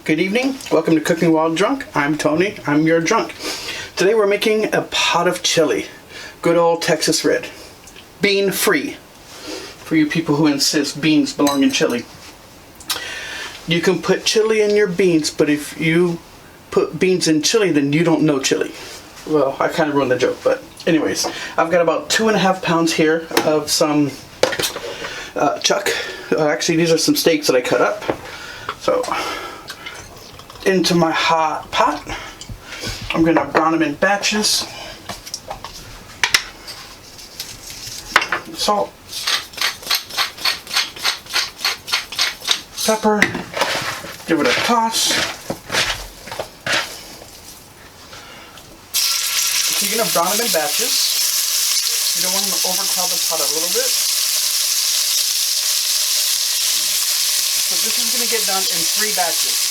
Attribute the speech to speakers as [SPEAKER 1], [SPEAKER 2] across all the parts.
[SPEAKER 1] Good evening. Welcome to Cooking While Drunk. I'm Tony. I'm your drunk. Today we're making a pot of chili. Good old Texas red. Bean free. For you people who insist beans belong in chili. You can put chili in your beans, but if you put beans in chili, then you don't know chili. Well, I kind of ruined the joke, but anyways. I've got about 2.5 pounds here of some chuck. Actually, these are some steaks that I cut up. So, into my hot pot, I'm going to brown them in batches. Salt, pepper, give it a toss. So you're going to brown them in batches. You don't want them to overcrowd the pot a little bit. So this is going to get done in 3 batches.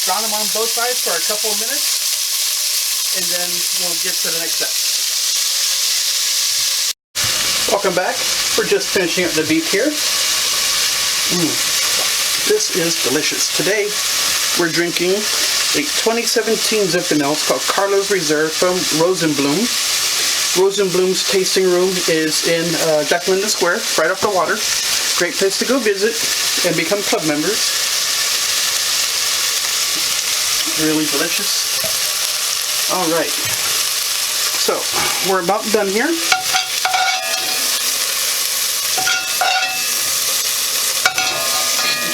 [SPEAKER 1] Brown them on both sides for a couple of minutes, and then we'll get to the next step. Welcome back. We're just finishing up the beef here. This is delicious. Today we're drinking a 2017 Zinfandel. It's called Carlos Reserve from Rosenblum. Rosenblum's tasting room is in Jack London Square, right off the water. Great place to go visit and become club members. Really delicious. Alright. So, we're about done here. I'm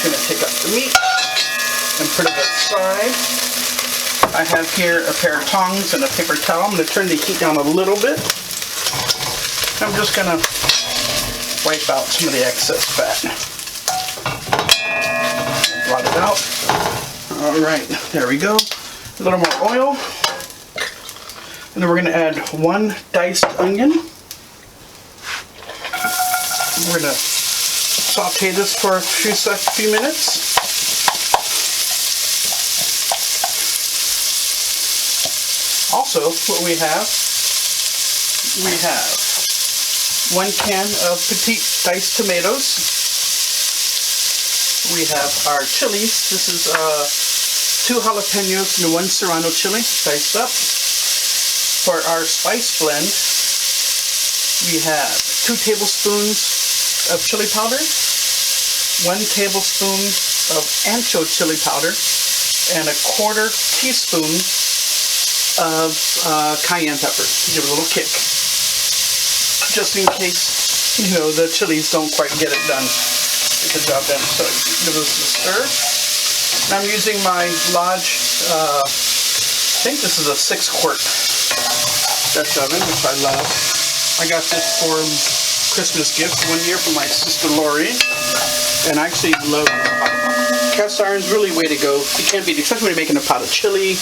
[SPEAKER 1] going to take out the meat and put it aside. I have here a pair of tongs and a paper towel. I'm going to turn the heat down a little bit. I'm just going to wipe out some of the excess fat. Blot it out. Alright, there we go. A little more oil. And then we're going to add 1 diced onion. We're going to saute this for a few minutes. Also, what we have 1 can of petite diced tomatoes. We have our chilies. This is 2 jalapeños and 1 serrano chili diced up. For our spice blend, we have 2 tablespoons of chili powder, 1 tablespoon of ancho chili powder, and a 1/4 teaspoon of cayenne pepper. Give it a little kick. Just in case, you know, the chilies don't quite get it done. Get the job done. So give this a stir. And I'm using my Lodge, I think this is a 6-quart Dutch oven, which I love. I got this for Christmas gift 1 year from my sister Lori. And I actually love it. Cast iron is really the way to go. It can't beat, especially when you're making a pot of chili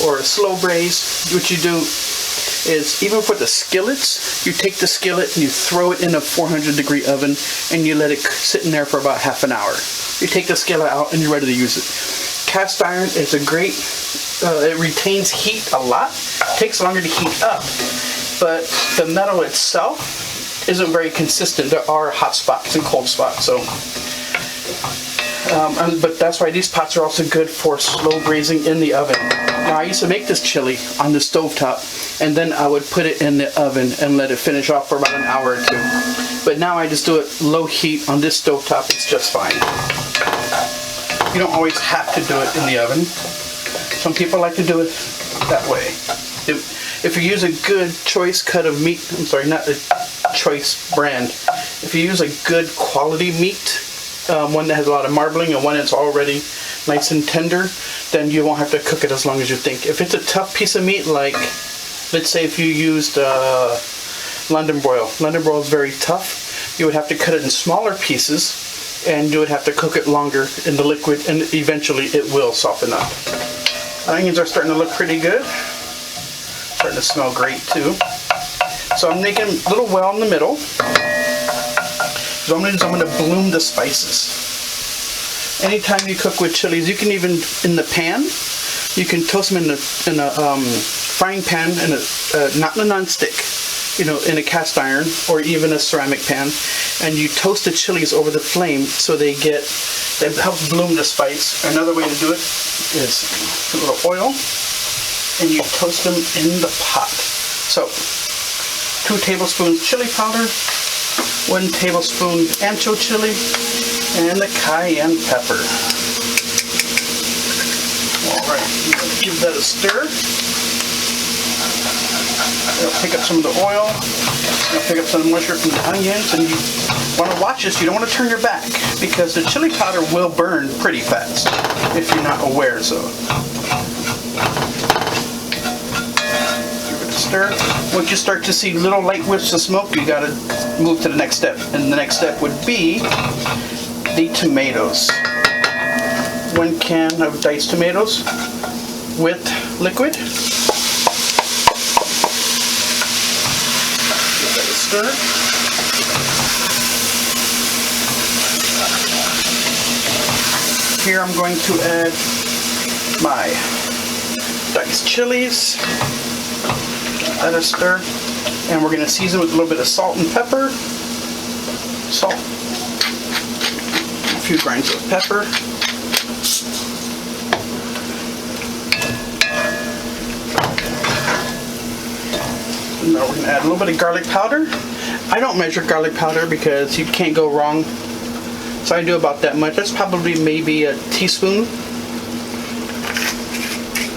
[SPEAKER 1] or a slow braise. What you do is, even for the skillets, you take the skillet and you throw it in a 400-degree oven and you let it sit in there for about half an hour. You take the skillet out and you're ready to use it. Cast iron is a great, it retains heat a lot. It takes longer to heat up, but the metal itself isn't very consistent. There are hot spots and cold spots, so. But that's why these pots are also good for slow braising in the oven. Now, I used to make this chili on the stovetop, and then I would put it in the oven and let it finish off for about an hour or 2. But now I just do it low heat on this stovetop. It's just fine. You don't always have to do it in the oven. Some people like to do it that way. If you use a good choice cut of meat, I'm sorry, not a choice brand. If you use a good quality meat, one that has a lot of marbling and one that's already nice and tender, then you won't have to cook it as long as you think. If it's a tough piece of meat, like, let's say if you used London broil. London broil is very tough. You would have to cut it in smaller pieces, and you would have to cook it longer in the liquid, and eventually it will soften up. Onions are starting to look pretty good. Starting to smell great too. So I'm making a little well in the middle. So I'm going to bloom the spices. Anytime you cook with chilies, you can even, in the pan, you can toast them in a frying pan, not in a non-stick. in a cast iron or even a ceramic pan, and you toast the chilies over the flame so they help bloom the spice. Another way to do it is a little oil, and you toast them in the pot. So 2 tablespoons chili powder, 1 tablespoon ancho chili, and the cayenne pepper. Alright, give that a stir. It'll pick up some of the oil, it'll pick up some of the moisture from the onions, and you want to watch this. You don't want to turn your back because the chili powder will burn pretty fast if you're not aware. So give it a stir. Once you start to see little light whiffs of smoke, you got to move to the next step, and the next step would be the tomatoes. 1 can of diced tomatoes with liquid. Give that a stir. Here I'm going to add my diced chilies. Give that a stir. And we're going to season with a little bit of salt and pepper. Salt. A few grains of pepper. Now we're going to add a little bit of garlic powder. I don't measure garlic powder because you can't go wrong. So I do about that much. That's probably maybe a teaspoon.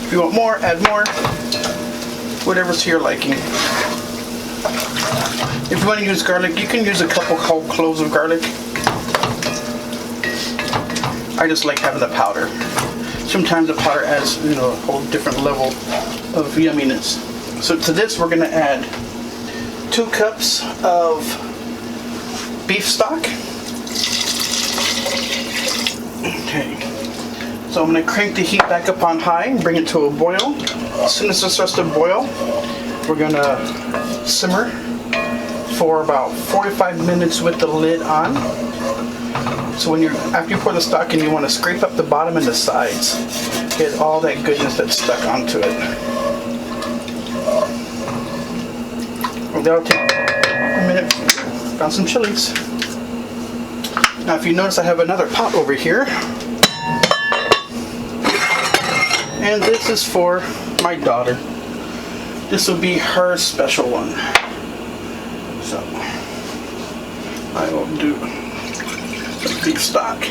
[SPEAKER 1] If you want more, add more. Whatever's to your liking. If you want to use garlic, you can use a couple whole cloves of garlic. I just like having the powder. Sometimes the powder adds, a whole different level of yumminess. So to this, we're going to add 2 cups of beef stock. Okay. So I'm going to crank the heat back up on high and bring it to a boil. As soon as it starts to boil, we're going to simmer for about 45 minutes with the lid on. So after you pour the stock in, you want to scrape up the bottom and the sides. Get all that goodness that's stuck onto it. That'll take a minute. Found some chilies. Now if you notice, I have another pot over here. And this is for my daughter. This will be her special one. So I will do some beef stock.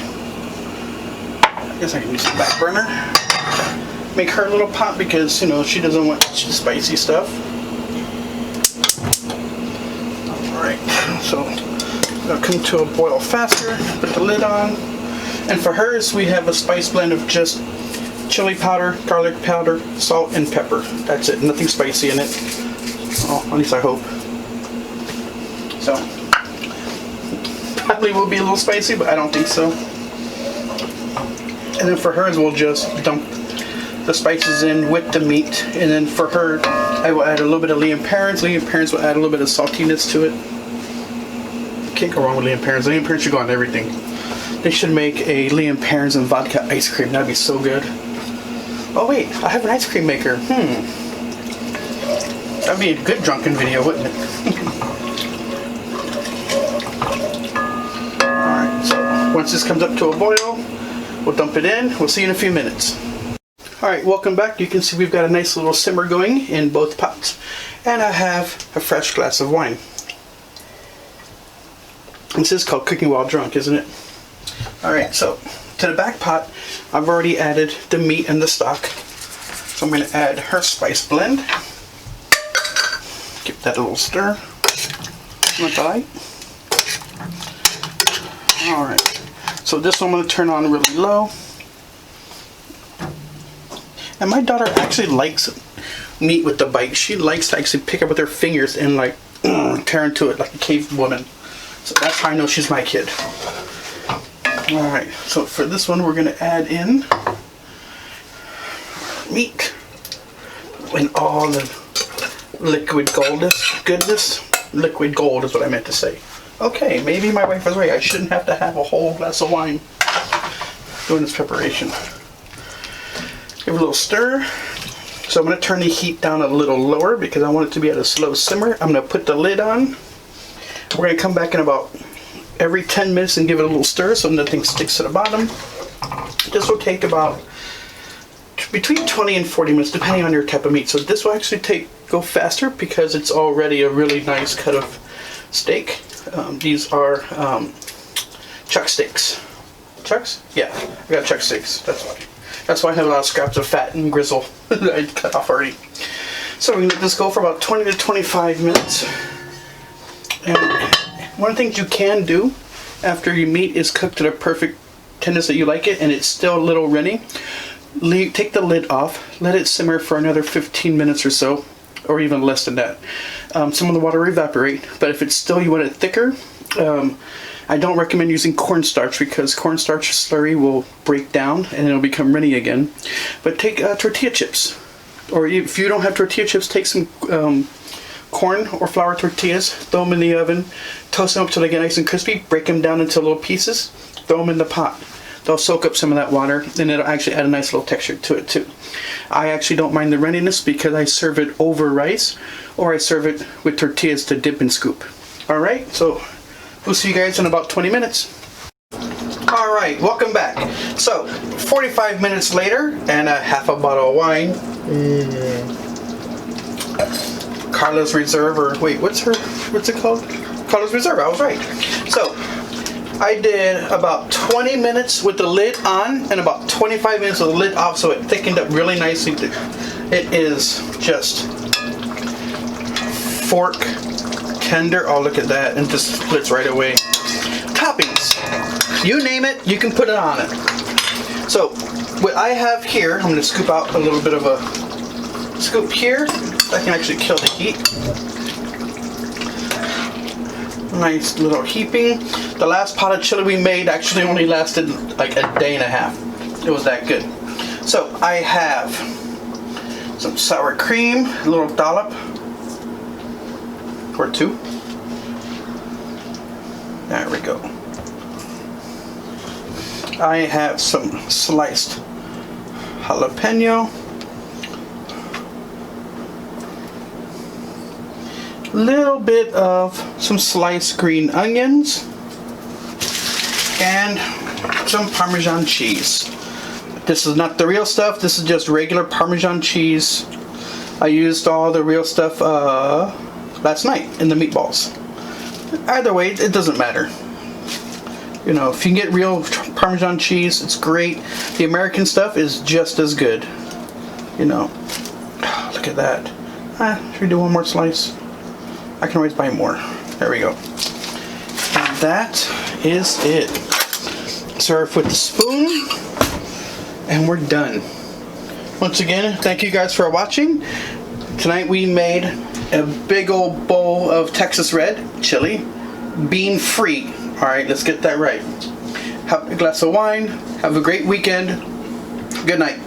[SPEAKER 1] I guess I can use the back burner. Make her a little pot because, she doesn't want spicy stuff. Alright, so it'll come to a boil faster. Put the lid on. And for hers, we have a spice blend of just chili powder, garlic powder, salt, and pepper. That's it. Nothing spicy in it. Oh, at least I hope. So, probably will be a little spicy, but I don't think so. And then for hers, we'll just dump the spices in with the meat. And then for her, I will add a little bit of Lea & Perrins. Lea & Perrins will add a little bit of saltiness to it. Can't go wrong with Lea & Perrins. Lea & Perrins should go on everything. They should make a Lea & Perrins and vodka ice cream. That'd be so good. Oh wait, I have an ice cream maker. That'd be a good drunken video, wouldn't it? Alright, so once this comes up to a boil, we'll dump it in. We'll see you in a few minutes. Alright, welcome back. You can see we've got a nice little simmer going in both pots. And I have a fresh glass of wine. This is called cooking while drunk, isn't it? Alright, so to the back pot, I've already added the meat and the stock. So I'm going to add her spice blend. Give that a little stir. Alright, so this one I'm going to turn on really low. And my daughter actually likes meat with the bite. She likes to actually pick up with her fingers and like tear into it like a cave woman. So that's how I know she's my kid. Alright, so for this one we're going to add in meat and all the liquid goodness. Liquid gold is what I meant to say. Okay, maybe my wife was right. I shouldn't have to have a whole glass of wine doing this preparation. Give it a little stir. So I'm going to turn the heat down a little lower because I want it to be at a slow simmer. I'm going to put the lid on. We're going to come back in about every 10 minutes and give it a little stir so nothing sticks to the bottom. This will take about between 20 and 40 minutes depending on your type of meat. So this will actually go faster because it's already a really nice cut of steak. These are chuck steaks. Chucks? Yeah, I got chuck steaks. That's why I have a lot of scraps of fat and grizzle that I cut off already. So we're going to let this go for about 20 to 25 minutes. And one of the things you can do after your meat is cooked to the perfect tenderness that you like it and it's still a little runny, take the lid off, let it simmer for another 15 minutes or so, or even less than that. Some of the water will evaporate, but if it's still, you want it thicker, I don't recommend using cornstarch because cornstarch slurry will break down and it'll become runny again. But take tortilla chips, or if you don't have tortilla chips, take some corn or flour tortillas, throw them in the oven, toast them up till they get nice and crispy, break them down into little pieces, throw them in the pot. They'll soak up some of that water and it'll actually add a nice little texture to it too. I actually don't mind the runniness because I serve it over rice or I serve it with tortillas to dip and scoop. Alright, so we'll see you guys in about 20 minutes. Alright, welcome back. So, 45 minutes later and a half a bottle of wine. Carla's Reserve, or wait, what's it called? Carla's Reserve, I was right. So, I did about 20 minutes with the lid on and about 25 minutes with the lid off, so it thickened up really nicely. It is just fork tender. Oh, look at that, and just splits right away. Toppings, you name it, you can put it on it. So what I have here, I'm going to scoop out a little bit of a scoop here. I can actually kill the heat. Nice little heaping. The last pot of chili we made actually only lasted like a day and a half. It was that good. So I have some sour cream, a little dollop or two. There we go. I have some sliced jalapeno. Little bit of some sliced green onions and some Parmesan cheese. This is not the real stuff, this is just regular Parmesan cheese. I used all the real stuff last night in the meatballs. Either way, it doesn't matter. You know, if you can get real Parmesan cheese, it's great. The American stuff is just as good. You know, look at that. Should we do one more slice? I can always buy more. There we go. And that is it. Serve with the spoon, and we're done. Once again, thank you guys for watching. Tonight we made a big old bowl of Texas Red chili, bean free. All right, let's get that right. Have a glass of wine. Have a great weekend. Good night.